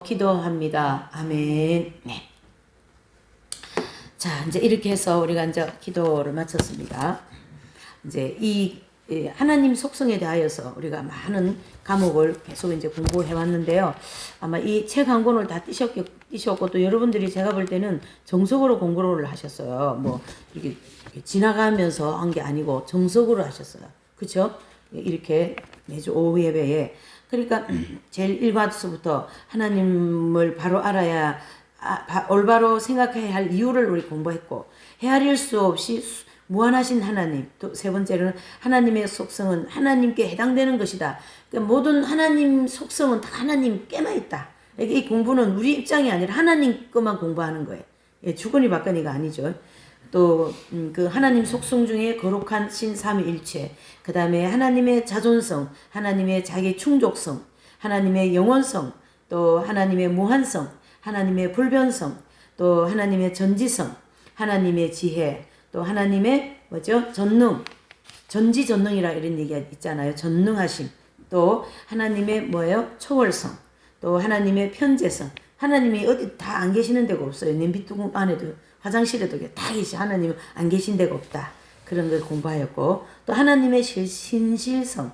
기도합니다. 아멘. 네. 자, 이제 이렇게 해서 우리가 이제 기도를 마쳤습니다. 이제 이 하나님 속성에 대하여서 우리가 많은 과목을 계속 이제 공부해 왔는데요. 아마 이 책 한 권을 다 띄셨고 또 여러분들이 제가 볼 때는 정석으로 공부를 하셨어요. 뭐 이렇게 지나가면서 한 게 아니고 정석으로 하셨어요. 그렇죠? 이렇게 매주 오후 예배에 그러니까 제일 1과서부터 하나님을 바로 알아야 올바로 생각해야 할 이유를 우리 공부했고 헤아릴 수 없이 무한하신 하나님, 또 세 번째로는 하나님의 속성은 하나님께 해당되는 것이다. 그러니까 모든 하나님 속성은 다 하나님께만 있다. 이 공부는 우리 입장이 아니라 하나님 것만 공부하는 거예요. 예, 주거니 받거니가 아니죠. 또 그 하나님 속성 중에 거룩한 신 삼위일체, 그 다음에 하나님의 자존성, 하나님의 자기 충족성, 하나님의 영원성, 또 하나님의 무한성, 하나님의 불변성, 또 하나님의 전지성, 하나님의 지혜, 또 하나님의 뭐죠? 전능, 전지전능이라 이런 얘기가 있잖아요. 전능하심. 또 하나님의 뭐예요? 초월성. 또 하나님의 편재성. 하나님이 어디 다 안 계시는 데가 없어요. 냄비뚜껑 안에도 화장실에도 다 계시. 하나님은 안 계신 데가 없다. 그런 걸 공부하였고 또 하나님의 신실성.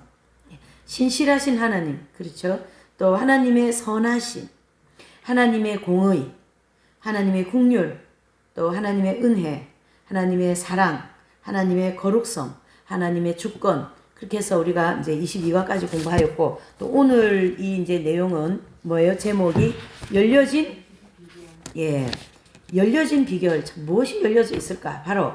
신실하신 하나님. 그렇죠? 또 하나님의 선하심. 하나님의 공의. 하나님의 긍휼. 또 하나님의 은혜. 하나님의 사랑, 하나님의 거룩성, 하나님의 주권. 그렇게 해서 우리가 이제 22과까지 공부하였고, 또 오늘 이 이제 내용은 뭐예요? 제목이 열려진 비결. 참 무엇이 열려져 있을까? 바로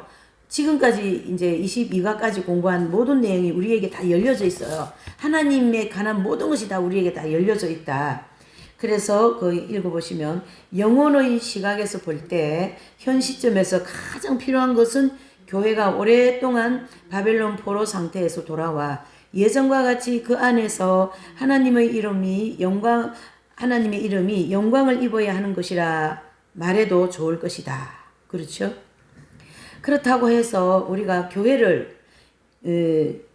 지금까지 이제 22과까지 공부한 모든 내용이 우리에게 다 열려져 있어요. 하나님에 관한 모든 것이 다 우리에게 다 열려져 있다. 그래서 그 읽어보시면 영혼의 시각에서 볼 때 현 시점에서 가장 필요한 것은 교회가 오랫동안 바벨론 포로 상태에서 돌아와 예전과 같이 그 안에서 하나님의 이름이 영광을 입어야 하는 것이라 말해도 좋을 것이다. 그렇죠? 그렇다고 해서 우리가 교회를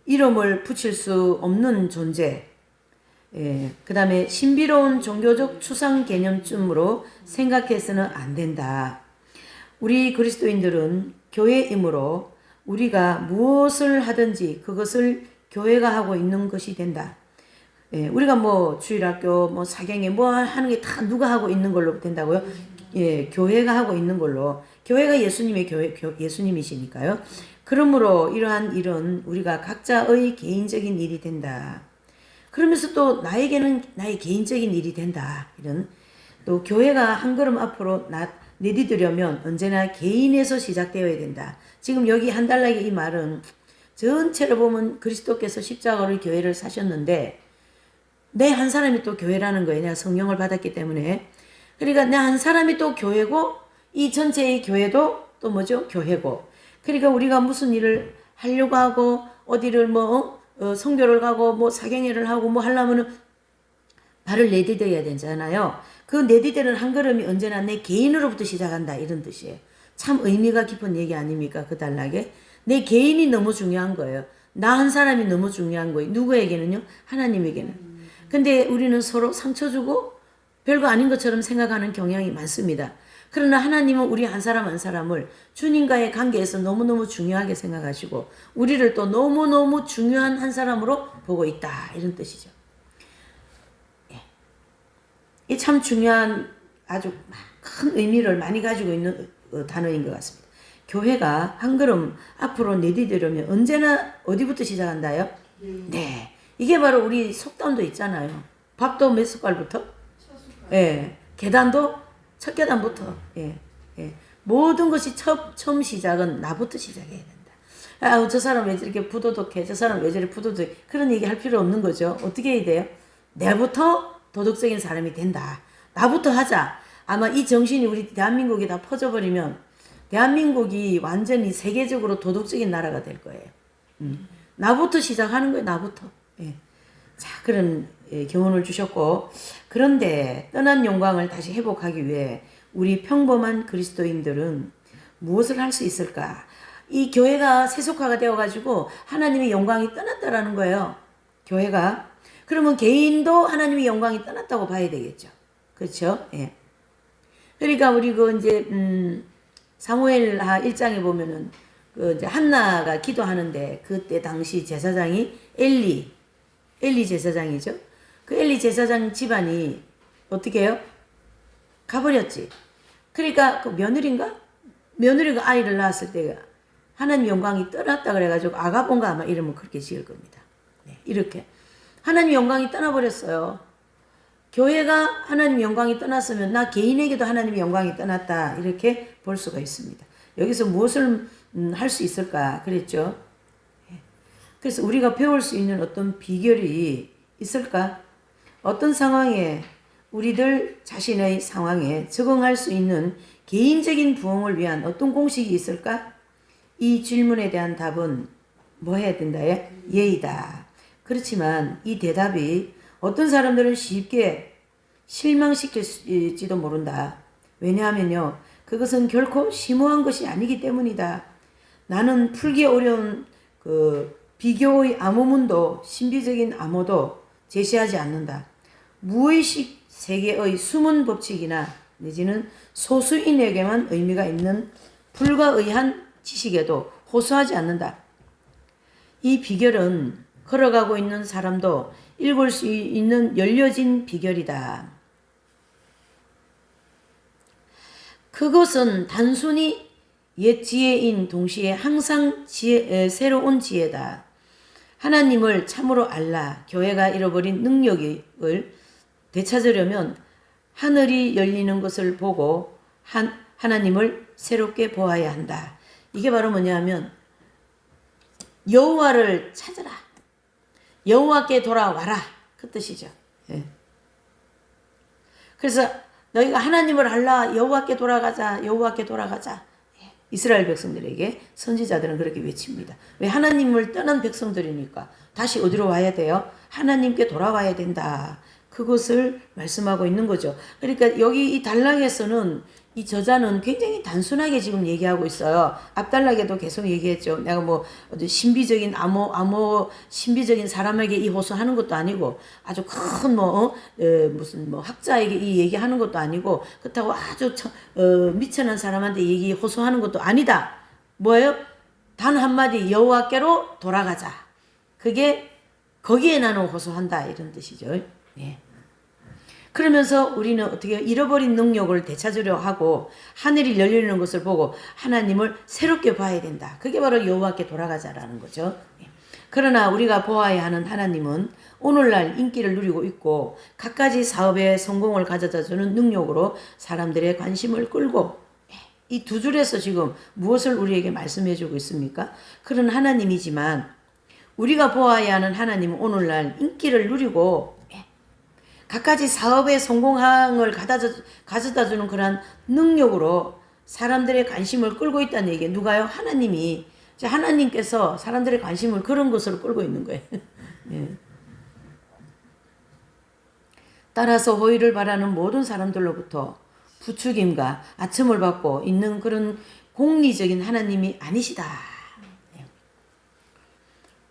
이름을 붙일 수 없는 존재, 그 다음에 신비로운 종교적 추상 개념쯤으로 생각해서는 안 된다. 우리 그리스도인들은 교회이므로 우리가 무엇을 하든지 그것을 교회가 하고 있는 것이 된다. 우리가 뭐 주일학교, 뭐 사경에 뭐 하는 게 다 누가 하고 있는 걸로 된다고요? 교회가 하고 있는 걸로. 교회가 예수님의 예수님이시니까요. 그러므로 이러한 일은 우리가 각자의 개인적인 일이 된다. 그러면서 또 나에게는 나의 개인적인 일이 된다. 이런 또 교회가 한 걸음 앞으로 내디디려면 언제나 개인에서 시작되어야 된다. 지금 여기 한 달락의 이 말은 전체를 보면 그리스도께서 십자가로 교회를 사셨는데 내 한 사람이 또 교회라는 거예요. 내가 성령을 받았기 때문에. 그러니까 내 한 사람이 또 교회고 이 전체의 교회도 또 뭐죠? 교회고. 그러니까 우리가 무슨 일을 하려고 하고 어디를 성교를 가고 뭐 사경회를 하고 뭐 하려면은 발을 내디뎌야 되잖아요. 그 내디디는 한 걸음이 언제나 내 개인으로부터 시작한다 이런 뜻이에요. 참 의미가 깊은 얘기 아닙니까? 그 단락에 내 개인이 너무 중요한 거예요. 나 한 사람이 너무 중요한 거예요. 누구에게는요? 하나님에게는. 근데 우리는 서로 상처 주고 별거 아닌 것처럼 생각하는 경향이 많습니다. 그러나 하나님은 우리 한 사람 한 사람을 주님과의 관계에서 너무너무 중요하게 생각하시고 우리를 또 너무너무 중요한 한 사람으로 보고 있다. 이런 뜻이죠. 이 참 중요한 아주 큰 의미를 많이 가지고 있는 단어인 것 같습니다. 교회가 한 걸음 앞으로 내디디려면 언제나 어디부터 시작한다요? 네. 이게 바로 우리 속담도 있잖아요. 밥도 몇 숟갈부터? 계단도 첫 계단부터. 모든 것이 처음 시작은 나부터 시작해야 된다. 저 사람 왜 저렇게 부도덕해? 저 사람 왜 저렇게 부도덕해? 그런 얘기 할 필요 없는 거죠. 어떻게 해야 돼요? 내부터 도덕적인 사람이 된다. 나부터 하자. 아마 이 정신이 우리 대한민국에 다 퍼져버리면 대한민국이 완전히 세계적으로 도덕적인 나라가 될 거예요. 나부터 시작하는 거예요. 나부터. 자, 그런 교훈을 주셨고 그런데 떠난 영광을 다시 회복하기 위해 우리 평범한 그리스도인들은 무엇을 할 수 있을까? 이 교회가 세속화가 되어가지고 하나님의 영광이 떠났다라는 거예요. 교회가. 그러면 개인도 하나님의 영광이 떠났다고 봐야 되겠죠. 그렇죠? 예. 그러니까 우리 그 이제 사무엘하 1장에 보면은 그 이제 한나가 기도하는데 그때 당시 제사장이 엘리 제사장이죠. 그 엘리 제사장 집안이 어떻게 해요? 가버렸지. 그러니까 그 며느리가 아이를 낳았을 때 하나님 영광이 떠났다 그래가지고 아가본가 아마 이름은 그렇게 지을 겁니다. 네, 이렇게 하나님 영광이 떠나버렸어요. 교회가 하나님 영광이 떠났으면 나 개인에게도 하나님 영광이 떠났다 이렇게 볼 수가 있습니다. 여기서 무엇을 할 수 있을까 그랬죠. 그래서 우리가 배울 수 있는 어떤 비결이 있을까? 어떤 상황에 우리들 자신의 상황에 적응할 수 있는 개인적인 부흥을 위한 어떤 공식이 있을까? 이 질문에 대한 답은 뭐 해야 된다? 예의다. 그렇지만 이 대답이 어떤 사람들은 쉽게 실망시킬지도 모른다. 왜냐하면요. 그것은 결코 심오한 것이 아니기 때문이다. 나는 풀기 어려운 그 비교의 암호문도 신비적인 암호도 제시하지 않는다. 무의식 세계의 숨은 법칙이나 내지는 소수인에게만 의미가 있는 불가의한 지식에도 호소하지 않는다. 이 비결은 걸어가고 있는 사람도 읽을 수 있는 열려진 비결이다. 그것은 단순히 옛 지혜인 동시에 항상 새로운 지혜다. 하나님을 참으로 알라 교회가 잃어버린 능력을 되찾으려면 하늘이 열리는 것을 보고 하나님을 새롭게 보아야 한다. 이게 바로 뭐냐면 여호와를 찾아라. 여호와께 돌아와라. 그 뜻이죠. 예. 그래서 너희가 하나님을 알라. 여호와께 돌아가자. 여호와께 돌아가자. 예. 이스라엘 백성들에게 선지자들은 그렇게 외칩니다. 왜? 하나님을 떠난 백성들이니까 다시 어디로 와야 돼요? 하나님께 돌아와야 된다. 그것을 말씀하고 있는 거죠. 그러니까 여기 이 단락에서는 이 저자는 굉장히 단순하게 지금 얘기하고 있어요. 앞단락에도 계속 얘기했죠. 내가 뭐 신비적인 신비적인 사람에게 이 호소하는 것도 아니고 아주 큰 무슨 학자에게 이 얘기하는 것도 아니고 그렇다고 아주 미천한 사람한테 얘기 호소하는 것도 아니다. 뭐예요? 단 한마디 여호와께로 돌아가자. 그게 거기에 나는 호소한다 이런 뜻이죠. 예. 그러면서 우리는 어떻게 잃어버린 능력을 되찾으려 하고 하늘이 열리는 것을 보고 하나님을 새롭게 봐야 된다. 그게 바로 여호와께 돌아가자라는 거죠. 그러나 우리가 보아야 하는 하나님은 오늘날 인기를 누리고 있고 갖가지 사업에 성공을 가져다주는 능력으로 사람들의 관심을 끌고 이 두 줄에서 지금 무엇을 우리에게 말씀해 주고 있습니까? 그런 하나님이지만 우리가 보아야 하는 하나님은 오늘날 인기를 누리고 갖가지 사업의 성공함을 가져다 주는 그런 능력으로 사람들의 관심을 끌고 있다는 얘기예요. 누가요? 하나님이. 하나님께서 사람들의 관심을 그런 것으로 끌고 있는 거예요. 예. 따라서 호의를 바라는 모든 사람들로부터 부추김과 아첨을 받고 있는 그런 공리적인 하나님이 아니시다.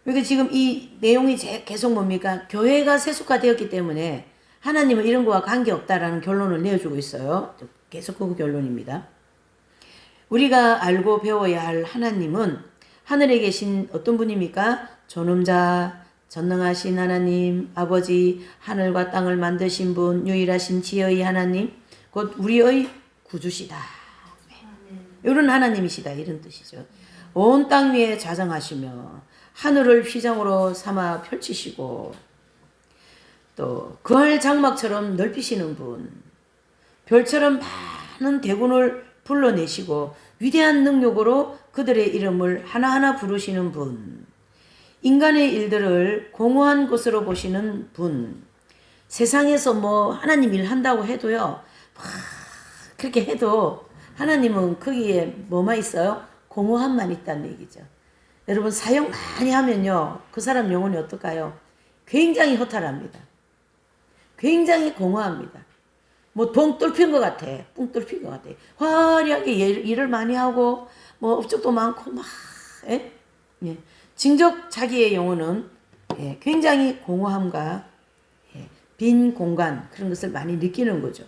그러니까 지금 이 내용이 계속 뭡니까? 교회가 세속화되었기 때문에 하나님은 이런 거와 관계없다라는 결론을 내어주고 있어요. 계속 그 결론입니다. 우리가 알고 배워야 할 하나님은 하늘에 계신 어떤 분입니까? 존엄자, 전능하신 하나님, 아버지, 하늘과 땅을 만드신 분, 유일하신 지혜의 하나님, 곧 우리의 구주시다. 이런 하나님이시다. 이런 뜻이죠. 온 땅 위에 자정하시며 하늘을 휘장으로 삼아 펼치시고 또 그할 장막처럼 넓히시는 분, 별처럼 많은 대군을 불러내시고 위대한 능력으로 그들의 이름을 하나하나 부르시는 분, 인간의 일들을 공허한 것으로 보시는 분, 세상에서 하나님 일 한다고 해도요, 그렇게 해도 하나님은 거기에 뭐만 있어요? 공허함만 있다는 얘기죠. 여러분 사역 많이 하면요, 그 사람 영혼이 어떨까요? 굉장히 허탈합니다. 굉장히 공허합니다. 뻥 뚫힌 것 같아. 뻥 뚫힌 것 같아. 화려하게 일을 많이 하고, 업적도 많고, 예? 진정 자기의 영혼은 굉장히 공허함과 빈 공간, 그런 것을 많이 느끼는 거죠.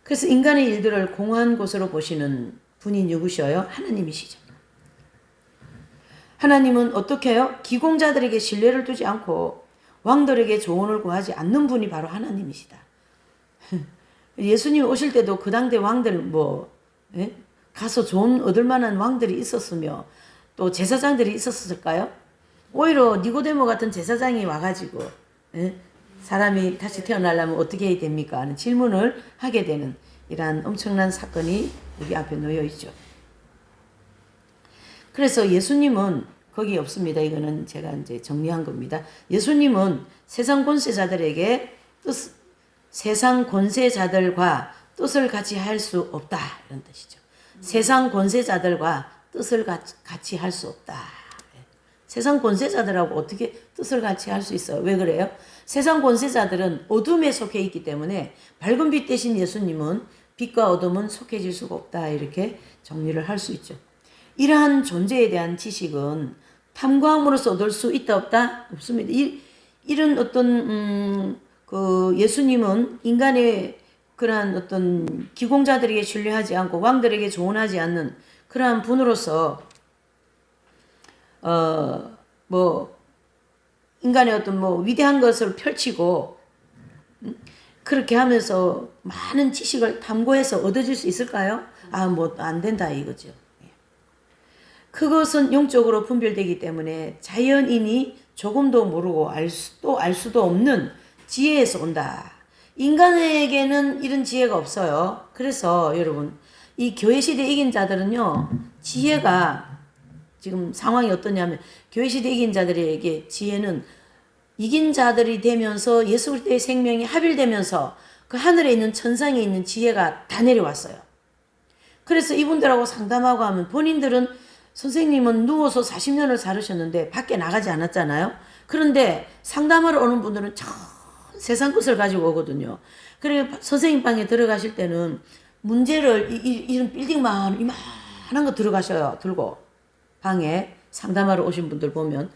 그래서 인간의 일들을 공허한 곳으로 보시는 분이 누구셔요? 하나님이시죠. 하나님은 어떻게 해요? 기공자들에게 신뢰를 두지 않고 왕들에게 조언을 구하지 않는 분이 바로 하나님이시다. 예수님 오실 때도 그 당대 왕들 예? 가서 조언 얻을 만한 왕들이 있었으며 또 제사장들이 있었을까요? 오히려 니고데모 같은 제사장이 와가지고 예? 사람이 다시 태어나려면 어떻게 해야 됩니까? 하는 질문을 하게 되는 이러한 엄청난 사건이 여기 앞에 놓여 있죠. 그래서 예수님은 거기 없습니다. 이거는 제가 이제 정리한 겁니다. 예수님은 세상 권세자들에게 세상 권세자들과 뜻을 같이 할 수 없다. 이런 뜻이죠. 세상 권세자들과 뜻을 같이 할 수 없다. 세상 권세자들하고 어떻게 뜻을 같이 할 수 있어요? 왜 그래요? 세상 권세자들은 어둠에 속해 있기 때문에 밝은 빛 대신 예수님은 빛과 어둠은 속해질 수가 없다. 이렇게 정리를 할 수 있죠. 이러한 존재에 대한 지식은 탐구함으로써 얻을 수 있다 없다? 없습니다. 이런 어떤 예수님은 인간의 그러한 어떤 기공자들에게 신뢰하지 않고 왕들에게 조언하지 않는 그러한 분으로서 인간의 어떤 위대한 것을 펼치고 그렇게 하면서 많은 지식을 탐구해서 얻어질 수 있을까요? 안 된다 이거죠. 그것은 영적으로 분별되기 때문에 자연인이 조금도 모르고 알 수도 없는 지혜에서 온다. 인간에게는 이런 지혜가 없어요. 그래서 여러분 이 교회시대 이긴 자들은요. 지혜가 지금 상황이 어떠냐면 교회시대 이긴 자들에게 지혜는 이긴 자들이 되면서 예수 그리스도의 생명이 합일되면서 그 하늘에 있는 천상에 있는 지혜가 다 내려왔어요. 그래서 이분들하고 상담하고 하면 본인들은 선생님은 누워서 40년을 살으셨는데 밖에 나가지 않았잖아요. 그런데 상담하러 오는 분들은 세상 것을 가지고 오거든요. 그래 선생님 방에 들어가실 때는 문제를 이런 빌딩만 이만한 거 들고 방에 상담하러 오신 분들 보면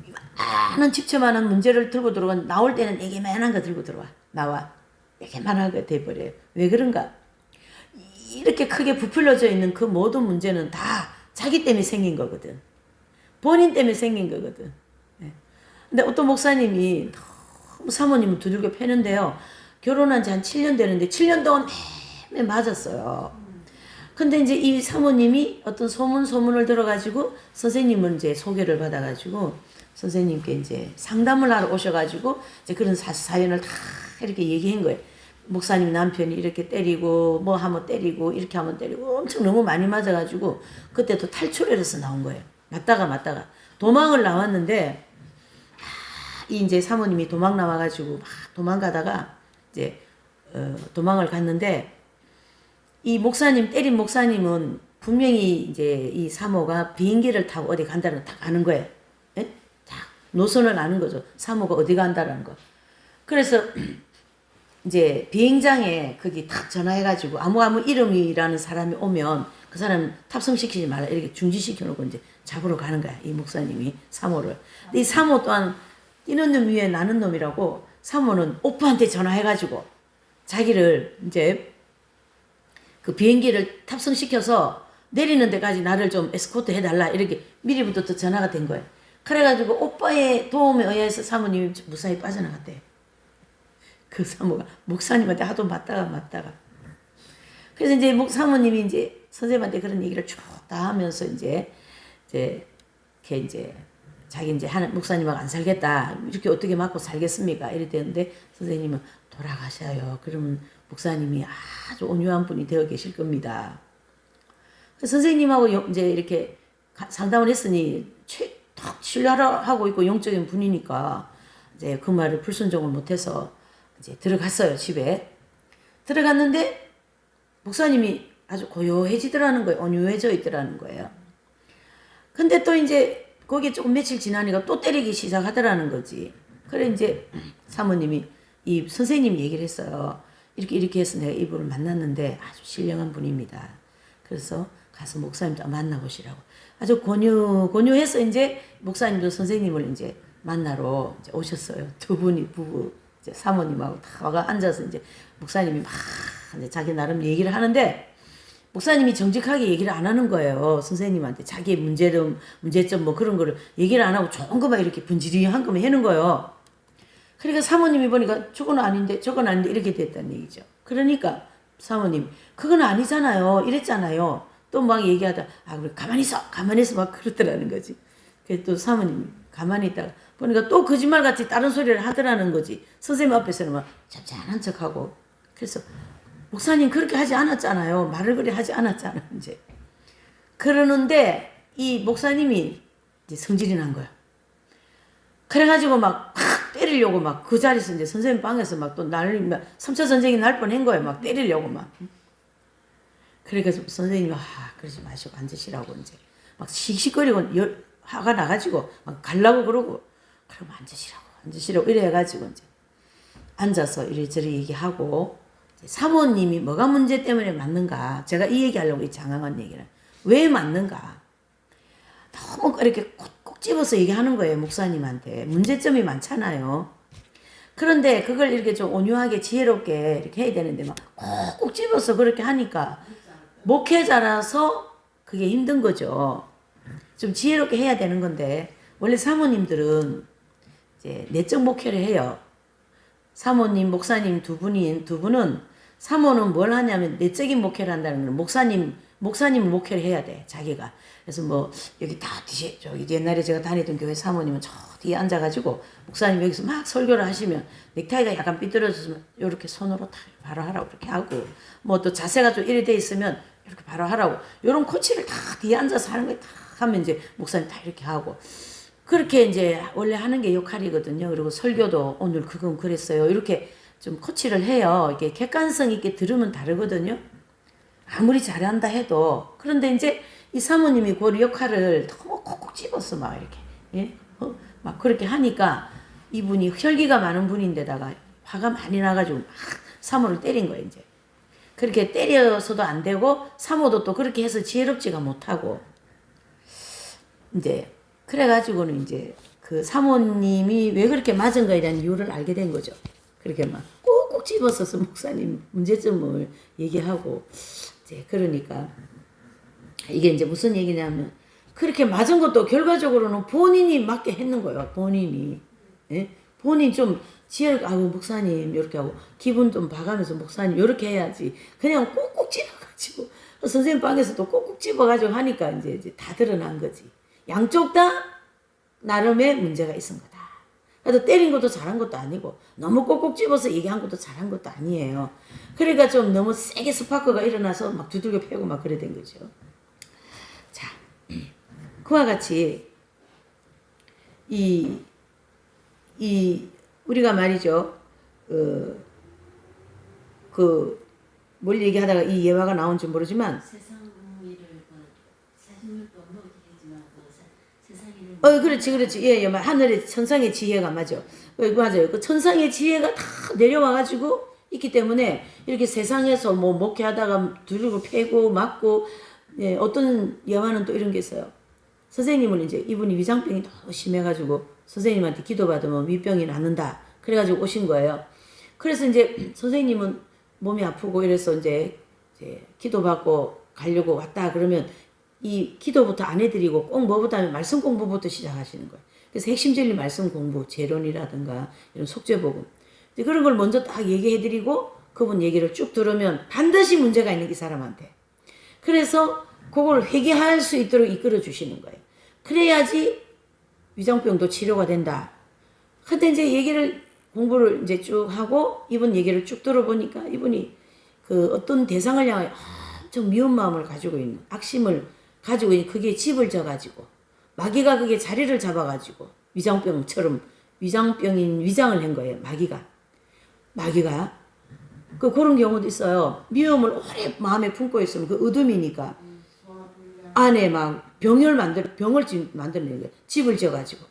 이만한 집처만한 문제를 들고 들어가 나올 때는 애기만한 거 들고 나와 애기만한 거 돼버려요. 왜 그런가? 이렇게 크게 부풀려져 있는 그 모든 문제는 다 자기 때문에 생긴 거거든. 본인 때문에 생긴 거거든. 근데 어떤 목사님이 너무 사모님을 두들겨 패는데요. 결혼한 지 한 7년 되는데 7년 동안 매매 맞았어요. 근데 이제 이 사모님이 어떤 소문을 들어가지고 선생님을 이제 소개를 받아가지고 선생님께 이제 상담을 하러 오셔가지고 이제 그런 사연을 다 이렇게 얘기한 거예요. 목사님 남편이 이렇게 때리고 뭐 하면 때리고 이렇게 하면 때리고 엄청 너무 많이 맞아가지고 그때 또 탈출을 해서 나온 거예요. 맞다가 도망을 나왔는데 이제 사모님이 도망 나와가지고 막 도망가다가 이제 도망을 갔는데 이 목사님 때린 목사님은 분명히 이제 이 사모가 비행기를 타고 어디 간다는 거 딱 아는 거예요. 예? 딱 노선을 아는 거죠. 사모가 어디 간다는 거. 그래서 이제 비행장에 거기 딱 전화해가지고 아무 이름이라는 사람이 오면 그 사람 탑승시키지 말라 이렇게 중지시켜 놓고 이제 잡으러 가는 거야. 이 목사님이 사모를. 근데 이 사모 또한 뛰는 놈 위에 나는 놈이라고 사모는 오빠한테 전화해가지고 자기를 이제 그 비행기를 탑승시켜서 내리는 데까지 나를 좀 에스코트 해달라 이렇게 미리부터 또 전화가 된 거예요. 그래가지고 오빠의 도움에 의해서 사모님이 무사히 빠져나갔대요. 그 사모가 목사님한테 하도 맞다가. 그래서 이제 사모님이 이제 선생님한테 그런 얘기를 쭉 다 하면서 이제 자기 이제 목사님하고 안 살겠다. 이렇게 어떻게 맞고 살겠습니까? 이랬는데 선생님은 돌아가셔요. 그러면 목사님이 아주 온유한 분이 되어 계실 겁니다. 선생님하고 이제 이렇게 상담을 했으니 탁 신뢰하고 있고 영적인 분이니까 이제 그 말을 불순종을 못해서 이제 들어갔어요. 집에. 들어갔는데 목사님이 아주 고요해지더라는 거예요. 온유해져 있더라는 거예요. 근데 또 이제 거기에 조금 며칠 지나니까 또 때리기 시작하더라는 거지. 그래 이제 사모님이 이 선생님이 얘기를 했어요. 이렇게 해서 내가 이분을 만났는데 아주 신령한 분입니다. 그래서 가서 목사님도 만나보시라고. 아주 권유해서 이제 목사님도 선생님을 이제 만나러 이제 오셨어요. 두 분이 부부 이제 사모님하고 다 와가 앉아서 이제 목사님이 막 이제 자기 나름 얘기를 하는데 목사님이 정직하게 얘기를 안 하는 거예요. 선생님한테 자기의 문제점 뭐 그런 거를 얘기를 안 하고 좋은 것만 이렇게 분지리한 것만 해는 거예요. 그러니까 사모님이 보니까 저건 아닌데 저건 아닌데 이렇게 됐다는 얘기죠. 그러니까 사모님 그건 아니잖아요. 이랬잖아요. 또 막 얘기하다 그래 가만히 있어 막 그러더라는 거지. 그래서 또 사모님이 가만히 있다가 보니까 또 거짓말같이 다른 소리를 하더라는 거지. 선생님 앞에서는 막 잔잔한 척하고. 그래서 목사님 그렇게 하지 않았잖아요. 말을 그리 하지 않았잖아요. 이제 그러는데 이 목사님이 이제 성질이 난 거야. 그래가지고 막 때리려고 막 그 자리에서 이제 선생님 방에서 막 또 난리 3차 전쟁이 날 뻔한 거예요. 막 때리려고 막. 그래서 선생님이 그러지 마시고 앉으시라고 이제 막 씩씩거리고 화가 나가지고 막 갈라고 그러고 그럼 앉으시라고 이래가지고 이제 앉아서 이래저래 얘기하고 사모님이 뭐가 문제 때문에 맞는가 제가 이 얘기하려고 이 장황한 얘기를 왜 맞는가 너무 이렇게 콕콕 집어서 얘기하는 거예요. 목사님한테 문제점이 많잖아요. 그런데 그걸 이렇게 좀 온유하게 지혜롭게 이렇게 해야 되는데 막 콕콕 집어서 그렇게 하니까 목회자라서 그게 힘든 거죠. 좀 지혜롭게 해야 되는 건데 원래 사모님들은 이제 내적 목회를 해요. 사모님, 목사님 두 분은 사모는 뭘 하냐면 내적인 목회를 한다는 건 목사님 목회를 해야 돼 자기가. 그래서 뭐 여기 다 뒤에 저기 옛날에 제가 다니던 교회 사모님은 저 뒤에 앉아가지고 목사님 여기서 막 설교를 하시면 넥타이가 약간 삐뚤어졌으면 이렇게 손으로 다 바로 하라고 이렇게 하고 뭐 또 자세가 좀 이래 돼 있으면 이렇게 바로 하라고 이런 코치를 다 뒤에 앉아서 하는 거 다 하면 이제 목사님 다 이렇게 하고 그렇게 이제 원래 하는 게 역할이거든요. 그리고 설교도 오늘 그건 그랬어요. 이렇게 좀 코치를 해요. 이게 객관성 있게 들으면 다르거든요. 아무리 잘한다 해도. 그런데 이제 이 사모님이 그 역할을 너무 콕콕 집어서 막 이렇게, 예? 막 그렇게 하니까 이분이 혈기가 많은 분인데다가 화가 많이 나가지고 막 사모를 때린 거예요, 이제. 그렇게 때려서도 안 되고 사모도 또 그렇게 해서 지혜롭지가 못하고 이제 그래가지고는 이제 그 사모님이 왜 그렇게 맞은 거에 대한 이유를 알게 된 거죠. 그렇게 막 꾹꾹 집어서서 목사님 문제점을 얘기하고 이제 그러니까 이게 이제 무슨 얘기냐면 그렇게 맞은 것도 결과적으로는 본인이 맞게 했는 거예요. 본인이. 예? 본인 좀 지혜를 목사님 이렇게 하고 기분 좀 봐가면서 목사님 이렇게 해야지. 그냥 꾹꾹 집어가지고 선생님 방에서도 꾹꾹 집어가지고 하니까 이제 다 드러난 거지. 양쪽 다 나름의 문제가 있은 거다. 그래도 때린 것도 잘한 것도 아니고 너무 꼭꼭 집어서 얘기한 것도 잘한 것도 아니에요. 그러니까 좀 너무 세게 스파크가 일어나서 막 두들겨 패고 막 그래 된 거죠. 자, 그와 같이 우리가 말이죠. 뭘 얘기하다가 이 예화가 나온지 모르지만 그렇지. 예, 하늘의 천상의 지혜가 맞아. 맞아요. 그 천상의 지혜가 다 내려와가지고 있기 때문에 이렇게 세상에서 뭐 목회하다가 두들고 패고 맞고, 예, 어떤 영화는 또 이런 게 있어요. 선생님은 이제 이분이 위장병이 너무 심해가지고 선생님한테 기도받으면 위병이 낫는다. 그래가지고 오신 거예요. 그래서 이제 선생님은 몸이 아프고 이래서 이제 기도받고 가려고 왔다 그러면 이 기도부터 안 해드리고 꼭 뭐부터 하면 말씀 공부부터 시작하시는 거예요. 그래서 핵심 진리 말씀 공부, 재론이라든가 이런 속죄복음 그런 걸 먼저 딱 얘기해드리고 그분 얘기를 쭉 들으면 반드시 문제가 있는 이 사람한테. 그래서 그걸 회개할 수 있도록 이끌어 주시는 거예요. 그래야지 위장병도 치료가 된다. 근데 이제 공부를 이제 쭉 하고 이분 얘기를 쭉 들어보니까 이분이 그 어떤 대상을 향해 엄청 미운 마음을 가지고 있는 악심을 가지고 있는 그게 집을 져가지고 마귀가 그게 자리를 잡아가지고 위장병처럼 위장병인 위장을 한 거예요. 마귀가 그런 경우도 있어요. 미움을 오래 마음에 품고 있으면 그 어둠이니까 안에 막 병을 만들어내는 거예요. 집을 져가지고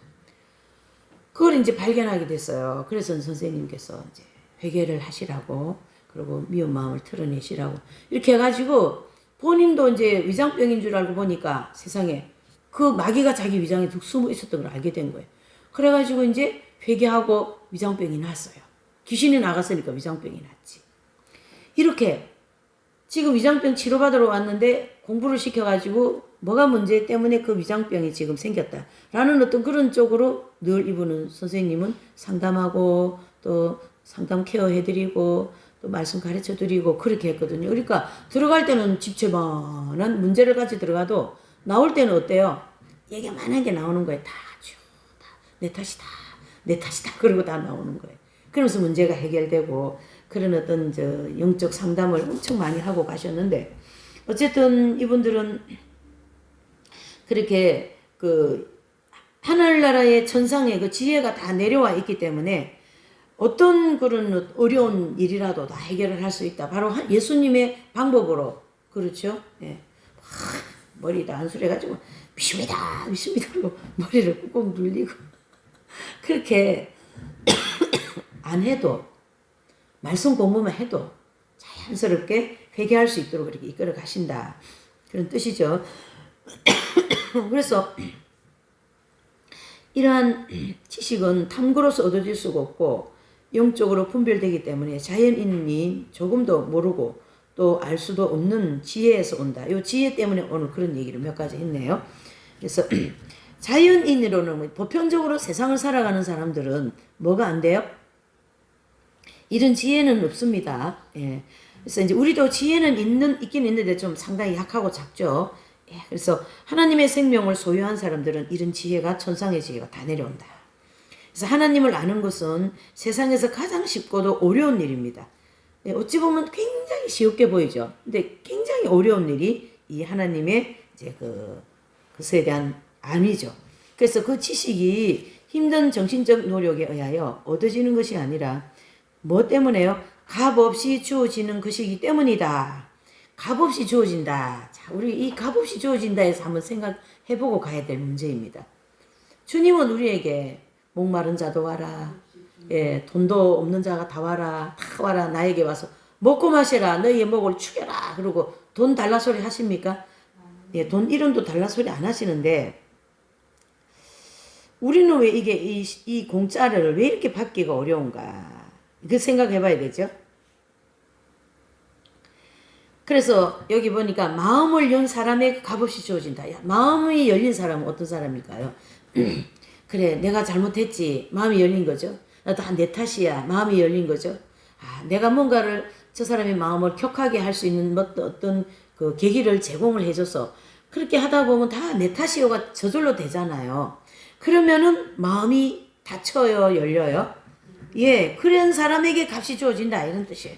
그걸 이제 발견하게 됐어요. 그래서 선생님께서 이제 회개를 하시라고 그리고 미운 마음을 털어내시라고 이렇게 해가지고 본인도 이제 위장병인 줄 알고 보니까 세상에 그 마귀가 자기 위장에 툭 숨어 있었던 걸 알게 된 거예요. 그래가지고 이제 회개하고 위장병이 났어요. 귀신이 나갔으니까 위장병이 났지. 이렇게 지금 위장병 치료받으러 왔는데 공부를 시켜가지고 뭐가 문제 때문에 그 위장병이 지금 생겼다 라는 어떤 그런 쪽으로 늘 이분은 선생님은 상담하고 또 상담 케어 해드리고 또 말씀 가르쳐 드리고 그렇게 했거든요. 그러니까 들어갈 때는 집채만한 문제를 가지고 들어가도 나올 때는 어때요? 얘기가 만하게 나오는 거예요. 내 탓이다. 내 탓이다. 그러고 다 나오는 거예요. 그러면서 문제가 해결되고 그런 어떤 영적 상담을 엄청 많이 하고 가셨는데 어쨌든 이분들은 그렇게 그 하늘나라의 천상에 그 지혜가 다 내려와 있기 때문에 어떤 그런 어려운 일이라도 다 해결을 할 수 있다. 바로 예수님의 방법으로. 그렇죠? 예. 머리 다 안술해가지고 믿습니다. 믿습니다로 머리를 꾹꾹 눌리고 그렇게 안 해도 말씀 공부만 해도 자연스럽게 회개할 수 있도록 그렇게 이끌어 가신다. 그런 뜻이죠. 그래서 이러한 지식은 탐구로서 얻어질 수가 없고 영적으로 분별되기 때문에 자연인이 조금도 모르고 또 알 수도 없는 지혜에서 온다. 이 지혜 때문에 오늘 그런 얘기를 몇 가지 했네요. 그래서 자연인으로는 보편적으로 세상을 살아가는 사람들은 뭐가 안 돼요? 이런 지혜는 없습니다. 예. 그래서 이제 우리도 지혜는 있긴 있는데 좀 상당히 약하고 작죠. 예. 그래서 하나님의 생명을 소유한 사람들은 이런 지혜가 천상의 지혜가 다 내려온다. 그래서 하나님을 아는 것은 세상에서 가장 쉽고도 어려운 일입니다. 예. 어찌 보면 굉장히 쉽게 보이죠. 근데 굉장히 어려운 일이 이 하나님의 이제 그것에 대한 암이죠. 그래서 그 지식이 힘든 정신적 노력에 의하여 얻어지는 것이 아니라 뭐 때문에요? 값없이 주어지는 것이기 때문이다. 값없이 주어진다. 자, 우리 이 값없이 주어진다 해서 한번 생각해보고 가야 될 문제입니다. 주님은 우리에게 목마른 자도 와라. 예, 돈도 없는 자가 다 와라. 다 와라. 나에게 와서 먹고 마시라. 너희의 목을 축여라. 그리고 돈 달라 소리 하십니까? 예, 돈 1원도 달라 소리 안 하시는데 우리는 왜 이게 이 공짜를 왜 이렇게 받기가 어려운가? 그 생각해 봐야 되죠. 그래서 여기 보니까 마음을 연 사람에게 값없이 주어진다. 야, 마음이 열린 사람은 어떤 사람일까요? 그래, 내가 잘못했지. 마음이 열린 거죠. 다 내 탓이야. 마음이 열린 거죠. 아, 내가 뭔가를 저 사람의 마음을 격하게 할 수 있는 어떤 그 계기를 제공을 해줘서 그렇게 하다 보면 다 내 탓이요가 저절로 되잖아요. 그러면은 마음이 닫혀요, 열려요? 예, 그런 사람에게 값이 주어진다 이런 뜻이에요.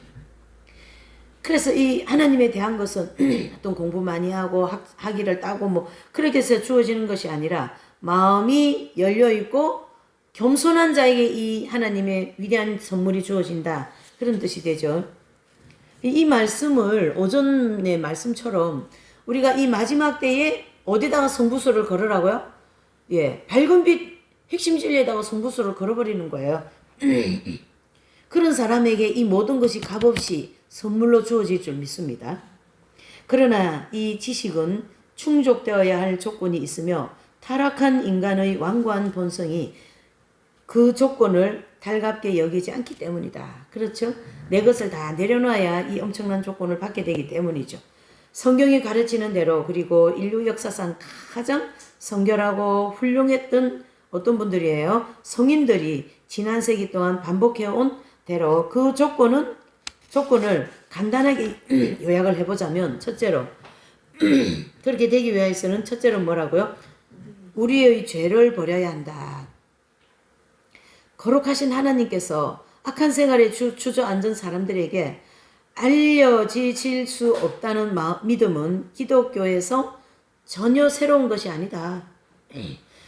그래서 이 하나님에 대한 것은 어떤 공부 많이 하고 학위를 따고 뭐 그렇게 해서 주어지는 것이 아니라 마음이 열려 있고 겸손한 자에게 이 하나님의 위대한 선물이 주어진다 그런 뜻이 되죠. 이 말씀을 오전의 말씀처럼 우리가 이 마지막 때에 어디다가 성부수를 걸으라고요? 예, 밝은 빛 핵심 진리에다가 성부수를 걸어버리는 거예요. 그런 사람에게 이 모든 것이 값없이 선물로 주어질 줄 믿습니다. 그러나 이 지식은 충족되어야 할 조건이 있으며 타락한 인간의 완고한 본성이 그 조건을 달갑게 여기지 않기 때문이다. 그렇죠? 내 것을 다 내려놔야 이 엄청난 조건을 받게 되기 때문이죠. 성경이 가르치는 대로 그리고 인류 역사상 가장 성결하고 훌륭했던 어떤 분들이에요. 성인들이 지난 세기 동안 반복해온 대로 그 조건을 간단하게 요약을 해보자면 첫째로 그렇게 되기 위해서는 첫째로 뭐라고요? 우리의 죄를 버려야 한다. 거룩하신 하나님께서 악한 생활에 주저앉은 사람들에게 알려지실 수 없다는 믿음은 기독교에서 전혀 새로운 것이 아니다.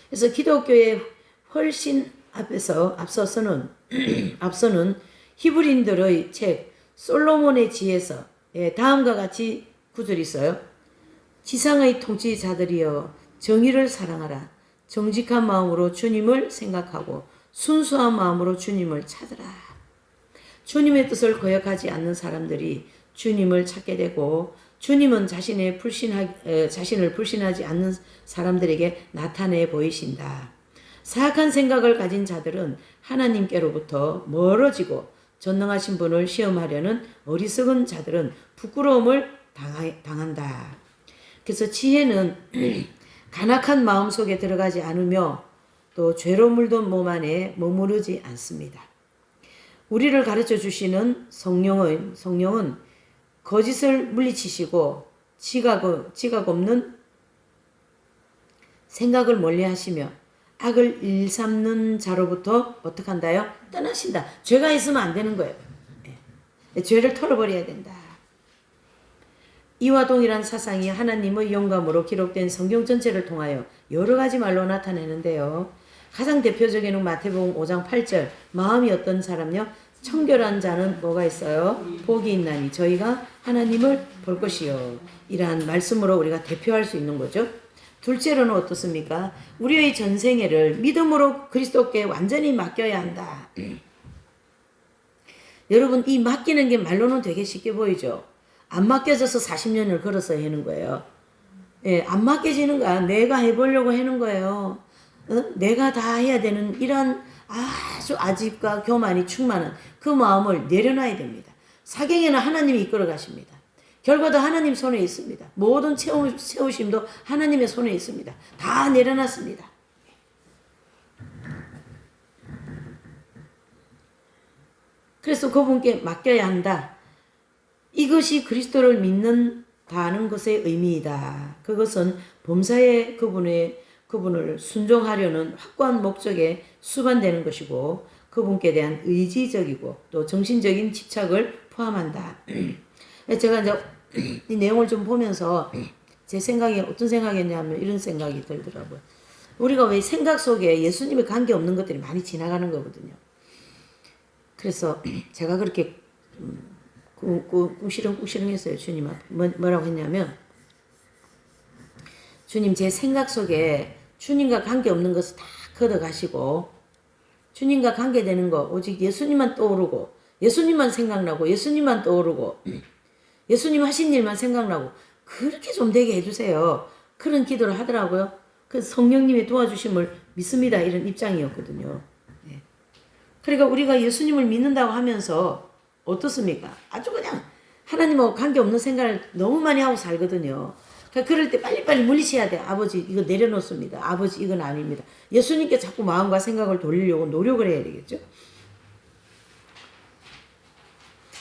그래서 기독교의 훨씬 앞서서는 히브리인들의 책 솔로몬의 지에서 다음과 같이 구절이 있어요. 지상의 통치자들이여 정의를 사랑하라. 정직한 마음으로 주님을 생각하고 순수한 마음으로 주님을 찾으라. 주님의 뜻을 거역하지 않는 사람들이 주님을 찾게 되고 주님은 자신을 불신하지 않는 사람들에게 나타내 보이신다. 사악한 생각을 가진 자들은 하나님께로부터 멀어지고 전능하신 분을 시험하려는 어리석은 자들은 부끄러움을 당한다. 그래서 지혜는 간악한 마음 속에 들어가지 않으며 또 죄로 물든 몸 안에 머무르지 않습니다. 우리를 가르쳐 주시는 성령은 거짓을 물리치시고 지각 없는 생각을 멀리하시며 악을 일삼는 자로부터 어떻게 한다요? 떠나신다. 죄가 있으면 안 되는 거예요. 죄를 털어버려야 된다. 이와 동일한 사상이 하나님의 영감으로 기록된 성경 전체를 통하여 여러 가지 말로 나타내는데요. 가장 대표적인 마태복음 5장 8절 마음이 어떤 사람요? 청결한 자는 뭐가 있어요? 복이 있나니 저희가 하나님을 볼 것이요. 이러한 말씀으로 우리가 대표할 수 있는 거죠. 둘째로는 어떻습니까? 우리의 전생애를 믿음으로 그리스도께 완전히 맡겨야 한다. 여러분 이 맡기는 게 말로는 되게 쉽게 보이죠. 안 맡겨져서 40년을 걸어서 하는 거예요. 예, 안 맡겨지는 거야. 내가 해보려고 하는 거예요. 내가 다 해야 되는 이런 아주 아집과 교만이 충만한 그 마음을 내려놔야 됩니다. 사경에는 하나님이 이끌어 가십니다. 결과도 하나님 손에 있습니다. 모든 채우심도 하나님의 손에 있습니다. 다 내려놨습니다. 그래서 그분께 맡겨야 한다. 이것이 그리스도를 믿는다는 것의 의미이다. 그것은 범사에 그분을 순종하려는 확고한 목적에 수반되는 것이고 그분께 대한 의지적이고 또 정신적인 집착을 포함한다. 제가 이제 이 내용을 좀 보면서 제 생각이 어떤 생각이었냐면 이런 생각이 들더라고요. 우리가 왜 생각 속에 예수님에 관계없는 것들이 많이 지나가는 거거든요. 그래서 제가 그렇게 꿍시렁 했어요. 주님 앞에. 뭐라고 했냐면 주님 제 생각 속에 주님과 관계없는 것을 다 걷어가시고 주님과 관계되는 거 오직 예수님만 떠오르고 예수님만 생각나고 예수님만 떠오르고 예수님 하신 일만 생각나고 그렇게 좀 되게 해주세요. 그런 기도를 하더라고요. 그래서 성령님의 도와주심을 믿습니다. 이런 입장이었거든요. 네. 그러니까 우리가 예수님을 믿는다고 하면서 어떻습니까? 아주 그냥 하나님하고 관계없는 생각을 너무 많이 하고 살거든요. 그러니까 그럴 때 빨리빨리 물리쳐야 돼. 아버지 이거 내려놓습니다. 아버지 이건 아닙니다. 예수님께 자꾸 마음과 생각을 돌리려고 노력을 해야 되겠죠.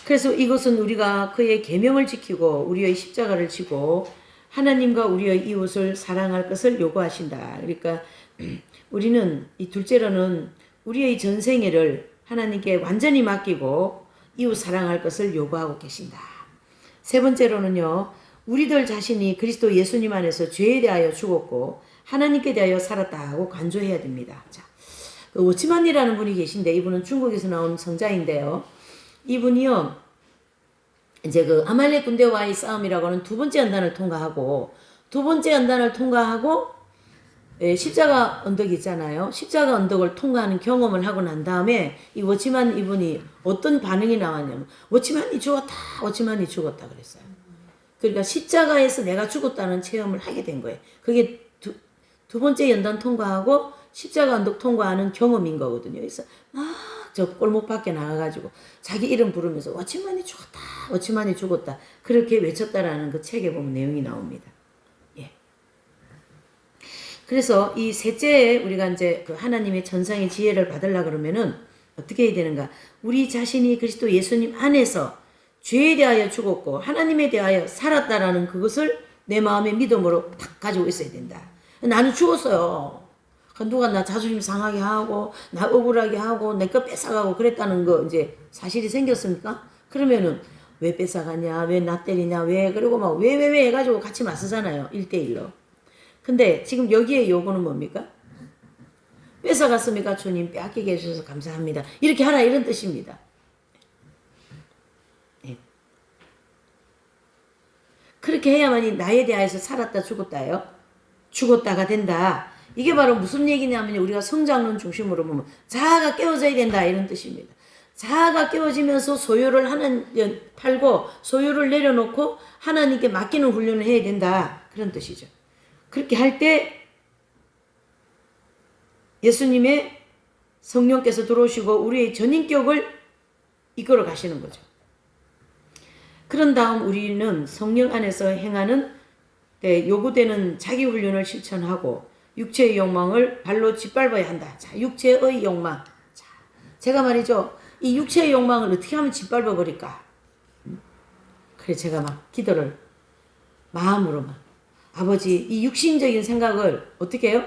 그래서 이것은 우리가 그의 계명을 지키고 우리의 십자가를 지고 하나님과 우리의 이웃을 사랑할 것을 요구하신다. 그러니까 우리는 이 둘째로는 우리의 전생애를 하나님께 완전히 맡기고 이웃 사랑할 것을 요구하고 계신다. 세 번째로는요. 우리들 자신이 그리스도 예수님 안에서 죄에 대하여 죽었고 하나님께 대하여 살았다고 간주해야 됩니다. 자, 그 워치만이라는 분이 계신데 이분은 중국에서 나온 성자인데요. 이분이요. 이제 그 아말렉 군대와의 싸움이라고는 두 번째 연단을 통과하고 십자가 언덕이 있잖아요. 십자가 언덕을 통과하는 경험을 하고 난 다음에 이 워치만 이분이 어떤 반응이 나왔냐면 워치만이 죽었다 그랬어요. 그러니까 십자가에서 내가 죽었다는 체험을 하게 된 거예요. 그게 두 번째 연단 통과하고 십자가 언덕 통과하는 경험인 거거든요. 그래서 막 저 골목 밖에 나가가지고 자기 이름 부르면서 워치만이 죽었다. 그렇게 외쳤다라는 그 책에 보면 내용이 나옵니다. 예. 그래서 이 셋째에 우리가 이제 그 하나님의 천상의 지혜를 받으려 그러면은 어떻게 해야 되는가? 우리 자신이 그리스도 예수님 안에서 죄에 대하여 죽었고 하나님에 대하여 살았다라는 그것을 내 마음의 믿음으로 딱 가지고 있어야 된다. 나는 죽었어요. 누가 나 자존심 상하게 하고 나 억울하게 하고 내 거 뺏어가고 그랬다는 거 이제 사실이 생겼습니까? 그러면은 왜 뺏어가냐, 왜 나 때리냐, 왜 그리고 막 왜 해가지고 같이 맞서잖아요. 1대1로. 근데 지금 여기에 요구는 뭡니까? 뺏어갔습니까? 주님 빼앗기게 해주셔서 감사합니다. 이렇게 하라 이런 뜻입니다. 네. 그렇게 해야만이 나에 대하여서 살았다 죽었다요. 죽었다가 된다. 이게 바로 무슨 얘기냐면 우리가 성장론 중심으로 보면 자아가 깨워져야 된다 이런 뜻입니다. 자아가 깨워지면서 소유를 팔고 소유를 내려놓고 하나님께 맡기는 훈련을 해야 된다 그런 뜻이죠. 그렇게 할 때 예수님의 성령께서 들어오시고 우리의 전인격을 이끌어 가시는 거죠. 그런 다음 우리는 성령 안에서 행하는 요구되는 자기 훈련을 실천하고 육체의 욕망을 발로 짓밟아야 한다. 자, 육체의 욕망. 자, 제가 말이죠. 이 육체의 욕망을 어떻게 하면 짓밟아 버릴까? 그래 제가 막 기도를 마음으로 막 아버지 이 육신적인 생각을 어떻게 해요?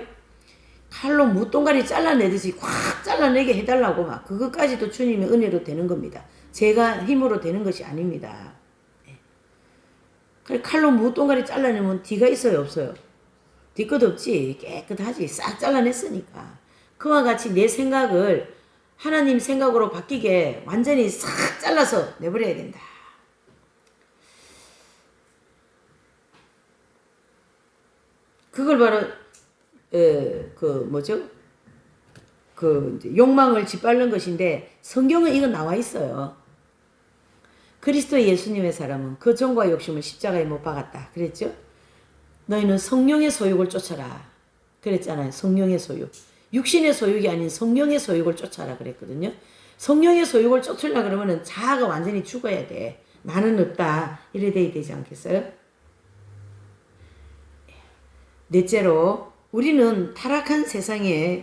칼로 무똥가리 잘라내듯이 꽉 잘라내게 해달라고 막 그것까지도 주님의 은혜로 되는 겁니다. 제가 힘으로 되는 것이 아닙니다. 그래 칼로 무똥가리 잘라내면 뒤가 있어요 없어요? 뒤끝 없지. 깨끗하지. 싹 잘라냈으니까. 그와 같이 내 생각을 하나님 생각으로 바뀌게 완전히 싹 잘라서 내버려야 된다. 그걸 바로 욕망을 짓밟는 것인데 성경은 이거 나와 있어요. 그리스도 예수님의 사람은 그 정과 욕심을 십자가에 못 박았다. 그랬죠? 너희는 성령의 소욕을 쫓아라. 그랬잖아요. 성령의 소욕. 육신의 소욕이 아닌 성령의 소욕을 쫓아라 그랬거든요. 성령의 소욕을 쫓으려 그러면은 자아가 완전히 죽어야 돼. 나는 없다. 이래 돼야 되지 않겠어요? 넷째로 우리는 타락한 세상이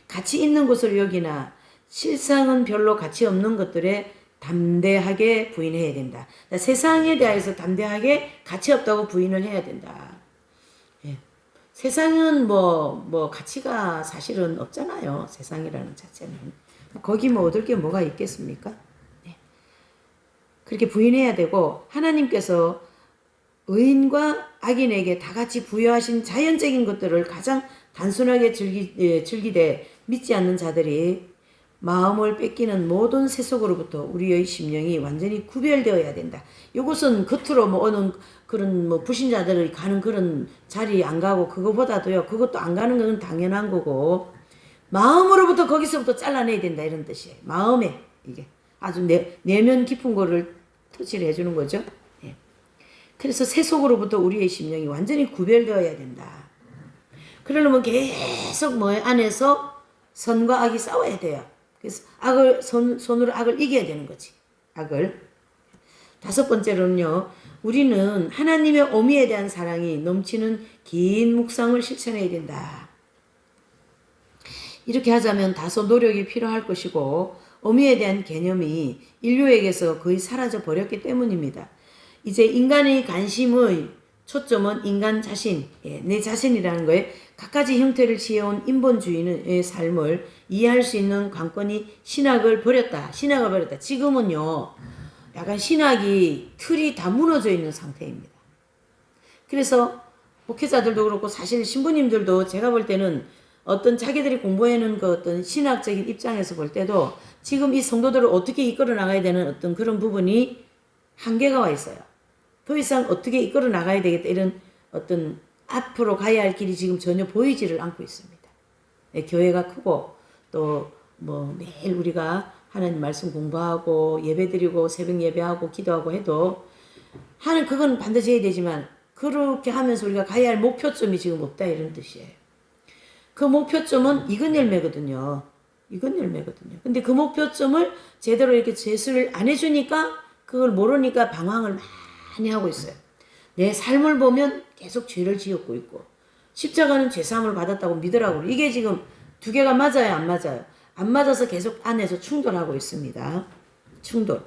가치 있는 것을 여기나 실상은 별로 가치 없는 것들에 담대하게 부인해야 된다. 세상에 대해서 담대하게 가치 없다고 부인을 해야 된다. 예. 세상은 가치가 사실은 없잖아요. 세상이라는 자체는. 거기 얻을 게 뭐가 있겠습니까? 예. 그렇게 부인해야 되고 하나님께서 의인과 악인에게 다 같이 부여하신 자연적인 것들을 가장 단순하게 즐기되 믿지 않는 자들이 마음을 뺏기는 모든 세속으로부터 우리의 심령이 완전히 구별되어야 된다. 이것은 겉으로 어느 그런 불신자들이 가는 그런 자리 안 가고 그거보다도요. 그것도 안 가는 건 당연한 거고 마음으로부터 거기서부터 잘라내야 된다 이런 뜻이에요. 마음에 이게 아주 내면 깊은 거를 터치를 해주는 거죠. 예. 그래서 세속으로부터 우리의 심령이 완전히 구별되어야 된다. 그러려면 계속 안에서 선과 악이 싸워야 돼요. 그래서 손으로 악을 이겨야 되는 거지. 악을. 다섯 번째로는요. 우리는 하나님의 어미에 대한 사랑이 넘치는 긴 묵상을 실천해야 된다. 이렇게 하자면 다소 노력이 필요할 것이고 어미에 대한 개념이 인류에게서 거의 사라져 버렸기 때문입니다. 이제 인간의 관심의 초점은 인간 자신, 내 자신이라는 거에 갖가지 형태를 취해온 인본주의의 삶을 이해할 수 있는 관건이 신학을 버렸다. 지금은요, 약간 신학이 틀이 다 무너져 있는 상태입니다. 그래서 목회자들도 그렇고 사실 신부님들도 제가 볼 때는 어떤 자기들이 공부해놓은 그 어떤 신학적인 입장에서 볼 때도 지금 이 성도들을 어떻게 이끌어 나가야 되는 어떤 그런 부분이 한계가 와 있어요. 더 이상 어떻게 이끌어 나가야 되겠다 이런 어떤 앞으로 가야 할 길이 지금 전혀 보이지를 않고 있습니다. 네, 교회가 크고 또 매일 우리가 하나님 말씀 공부하고 예배드리고 새벽 예배하고 기도하고 해도 그건 반드시 해야 되지만 그렇게 하면서 우리가 가야 할 목표점이 지금 없다 이런 뜻이에요. 그 목표점은 익은 열매거든요. 근데 그 목표점을 제대로 이렇게 제수를 안 해주니까 그걸 모르니까 방황을 많이 하고 있어요. 내 삶을 보면 계속 죄를 지었고 있고 십자가는 죄사함을 받았다고 믿으라고 이게 지금 두 개가 맞아요 안 맞아요? 안 맞아서 계속 안에서 충돌하고 있습니다. 충돌.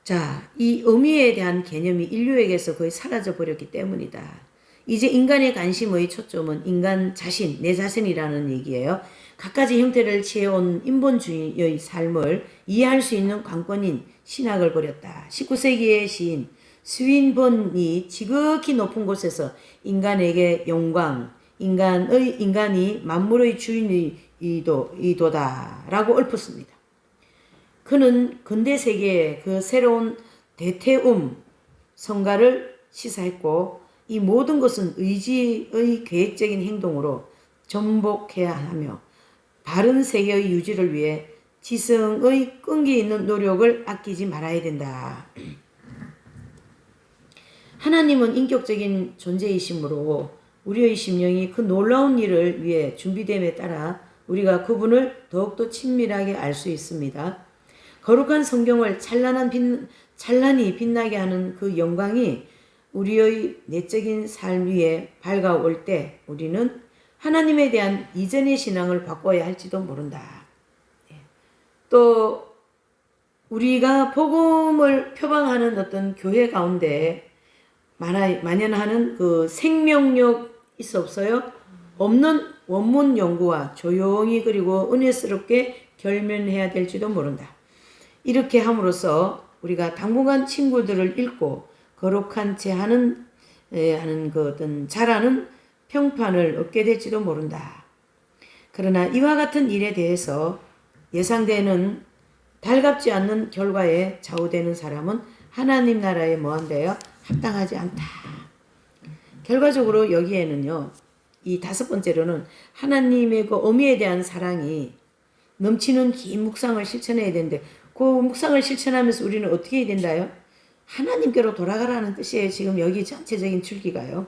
자, 이 의미에 대한 개념이 인류에게서 거의 사라져 버렸기 때문이다. 이제 인간의 관심의 초점은 인간 자신, 내 자신이라는 얘기예요. 갖가지 형태를 취해온 인본주의의 삶을 이해할 수 있는 관건인 신학을 버렸다. 19세기의 시인 스윈번이 지극히 높은 곳에서 인간에게 영광, 인간이 만물의 주인이도다 라고 읊었습니다. 그는 근대 세계의 그 새로운 대태움 성가를 시사했고 이 모든 것은 의지의 계획적인 행동으로 전복해야 하며 바른 세계의 유지를 위해 지성의 끈기 있는 노력을 아끼지 말아야 된다. 하나님은 인격적인 존재이시므로 우리의 심령이 그 놀라운 일을 위해 준비됨에 따라 우리가 그분을 더욱더 친밀하게 알 수 있습니다. 거룩한 성경을 찬란히 빛나게 하는 그 영광이 우리의 내적인 삶 위에 밝아올 때 우리는 하나님에 대한 이전의 신앙을 바꿔야 할지도 모른다. 또 우리가 복음을 표방하는 어떤 교회 가운데 만연하는 그 생명력 있어 없어요? 없는 원문 연구와 조용히 그리고 은혜스럽게 결면해야 될지도 모른다. 이렇게 함으로써 우리가 당분간 친구들을 잃고 거룩한 채 하는 그 어떤 잘하는 평판을 얻게 될지도 모른다. 그러나 이와 같은 일에 대해서 예상되는 달갑지 않는 결과에 좌우되는 사람은 하나님 나라에 뭐한대요? 합당하지 않다. 결과적으로 여기에는요, 이 5번째로는 하나님의 그 어미에 대한 사랑이 넘치는 긴 묵상을 실천해야 되는데, 그 묵상을 실천하면서 우리는 어떻게 해야 된다요? 하나님께로 돌아가라는 뜻이에요. 지금 여기 전체적인 줄기가요.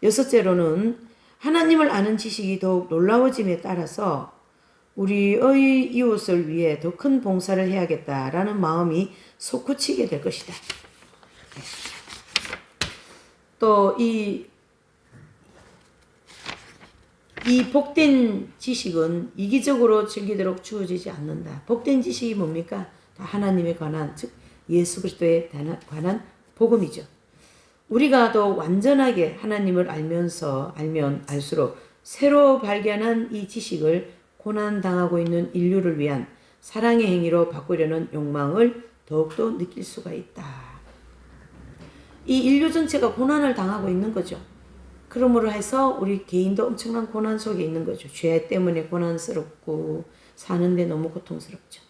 6째로는 하나님을 아는 지식이 더욱 놀라워짐에 따라서 우리의 이웃을 위해 더 큰 봉사를 해야겠다라는 마음이 솟구치게 될 것이다. 또 이 복된 지식은 이기적으로 즐기도록 주어지지 않는다. 복된 지식이 뭡니까? 다 하나님에 관한, 즉 예수 그리스도에 관한 복음이죠. 우리가 더 완전하게 하나님을 알면 알수록 새로 발견한 이 지식을 고난당하고 있는 인류를 위한 사랑의 행위로 바꾸려는 욕망을 더욱더 느낄 수가 있다. 이 인류 전체가 고난을 당하고 있는 거죠. 그러므로 해서 우리 개인도 엄청난 고난 속에 있는 거죠. 죄 때문에 고난스럽고 사는데 너무 고통스럽죠.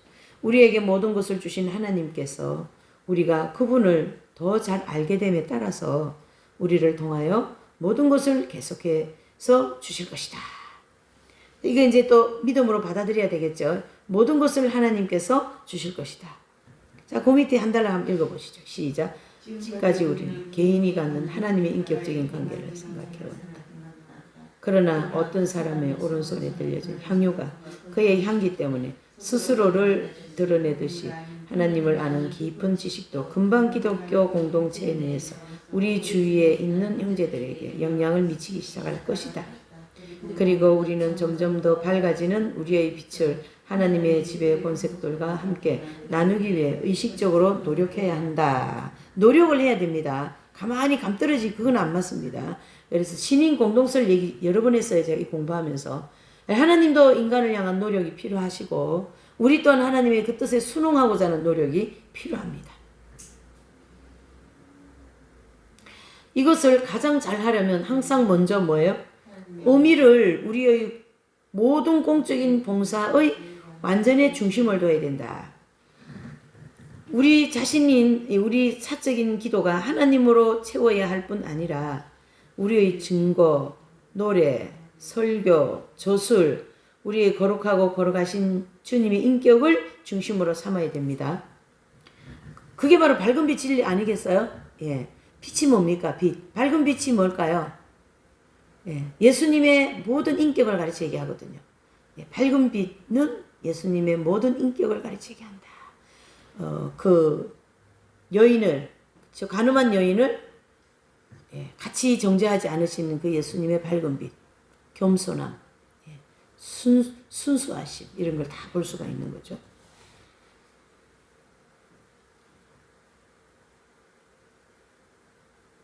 우리에게 모든 것을 주신 하나님께서 우리가 그분을 더 잘 알게 됨에 따라서 우리를 통하여 모든 것을 계속해서 주실 것이다. 이거 이제 또 믿음으로 받아들여야 되겠죠. 모든 것을 하나님께서 주실 것이다. 자, 그 밑에 한 달을 한번 읽어보시죠. 시작. 지금까지 우리는 개인이 갖는 하나님의 인격적인 관계를 생각해왔다. 그러나 어떤 사람의 오른손에 들려진 향유가 그의 향기 때문에 스스로를 드러내듯이 하나님을 아는 깊은 지식도 금방 기독교 공동체 내에서 우리 주위에 있는 형제들에게 영향을 미치기 시작할 것이다. 그리고 우리는 점점 더 밝아지는 우리의 빛을 하나님의 집의 본색들과 함께 나누기 위해 의식적으로 노력해야 한다. 노력을 해야 됩니다. 가만히 감떨어지 그건 안 맞습니다. 그래서 신인 공동설 얘기 여러 번 했어요. 제가 이 공부하면서. 하나님도 인간을 향한 노력이 필요하시고 우리 또한 하나님의 그 뜻에 순응하고자 하는 노력이 필요합니다. 이것을 가장 잘 하려면 항상 먼저 뭐예요? 의미를 우리의 모든 공적인 봉사의 완전의 중심을 둬야 된다. 우리 자신인 우리 사적인 기도가 하나님으로 채워야 할 뿐 아니라 우리의 증거, 노래, 설교, 저술, 우리의 거룩하고 거룩하신 주님의 인격을 중심으로 삼아야 됩니다. 그게 바로 밝은 빛이 아니겠어요? 예. 빛이 뭡니까? 빛. 밝은 빛이 뭘까요? 예. 예수님의 모든 인격을 가르쳐 얘기하거든요. 예. 밝은 빛은 예수님의 모든 인격을 가르쳐 얘기한다. 그 여인을, 저 가늠한 여인을 예. 같이 정죄하지 않으시는 그 예수님의 밝은 빛, 겸손함, 예. 순수하심 이런 걸 다 볼 수가 있는 거죠.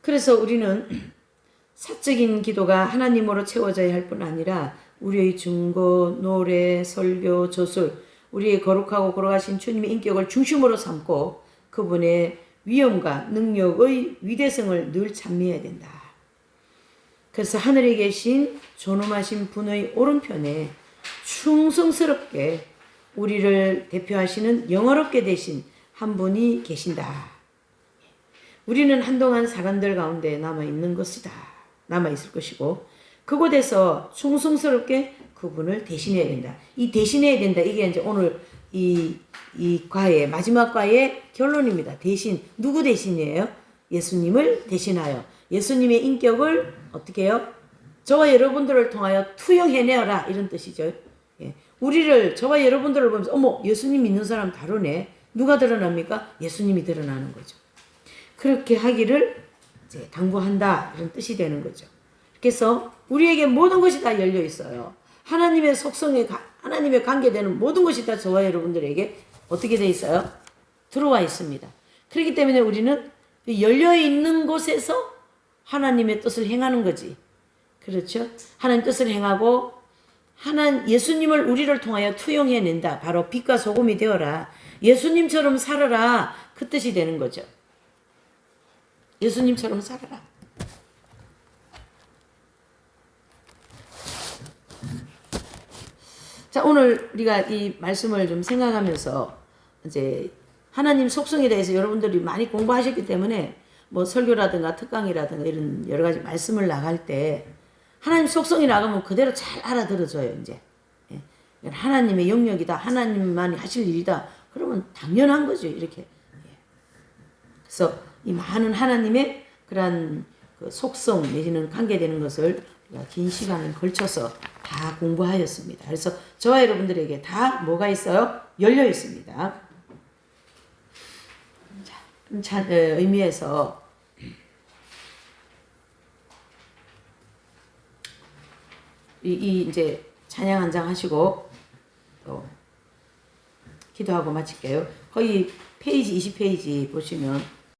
그래서 우리는 사적인 기도가 하나님으로 채워져야 할 뿐 아니라 우리의 증거, 노래, 설교, 저술, 우리의 거룩하고 거룩하신 주님의 인격을 중심으로 삼고 그분의 위엄과 능력의 위대성을 늘 찬미해야 된다. 그래서 하늘에 계신 존엄하신 분의 오른편에 충성스럽게 우리를 대표하시는 영화롭게 되신 한 분이 계신다. 우리는 한동안 사람들 가운데 남아있는 것이다. 남아있을 것이고 그곳에서 충성스럽게 그분을 대신해야 된다. 이 대신해야 된다. 이게 이제 오늘 이 과의 마지막 과의 결론입니다. 대신 누구 대신이에요? 예수님을 대신하여 예수님의 인격을 어떻게 해요? 저와 여러분들을 통하여 투영해내어라 이런 뜻이죠. 예. 우리를 저와 여러분들을 보면서 어머 예수님 믿는 사람 다르네. 누가 드러납니까? 예수님이 드러나는 거죠. 그렇게 하기를 이제 당부한다 이런 뜻이 되는 거죠. 그래서 우리에게 모든 것이 다 열려 있어요. 하나님의 속성에 하나님의 관계되는 모든 것이 다 저와 여러분들에게 어떻게 돼 있어요? 들어와 있습니다. 그렇기 때문에 우리는 열려 있는 곳에서 하나님의 뜻을 행하는 거지. 그렇죠? 하나님 뜻을 행하고 예수님을 우리를 통하여 투영해낸다. 바로 빛과 소금이 되어라. 예수님처럼 살아라. 그 뜻이 되는 거죠. 예수님처럼 살아라. 자, 오늘 우리가 이 말씀을 좀 생각하면서 이제 하나님 속성에 대해서 여러분들이 많이 공부하셨기 때문에 뭐 설교라든가 특강이라든가 이런 여러 가지 말씀을 나갈 때 하나님 속성이 나가면 그대로 잘 알아들어져요, 이제. 예. 하나님의 영역이다. 하나님만이 하실 일이다. 그러면 당연한 거죠, 이렇게. 예. 그래서 이 많은 하나님의 그러한 그 속성 내지는 관계되는 것을 우리가 긴 시간을 걸쳐서 다 공부하였습니다. 그래서 저와 여러분들에게 다 뭐가 있어요? 열려 있습니다. 자, 의미에서 이제 찬양 한 장 하시고 또 기도하고 마칠게요. 거의 페이지 20페이지 보시면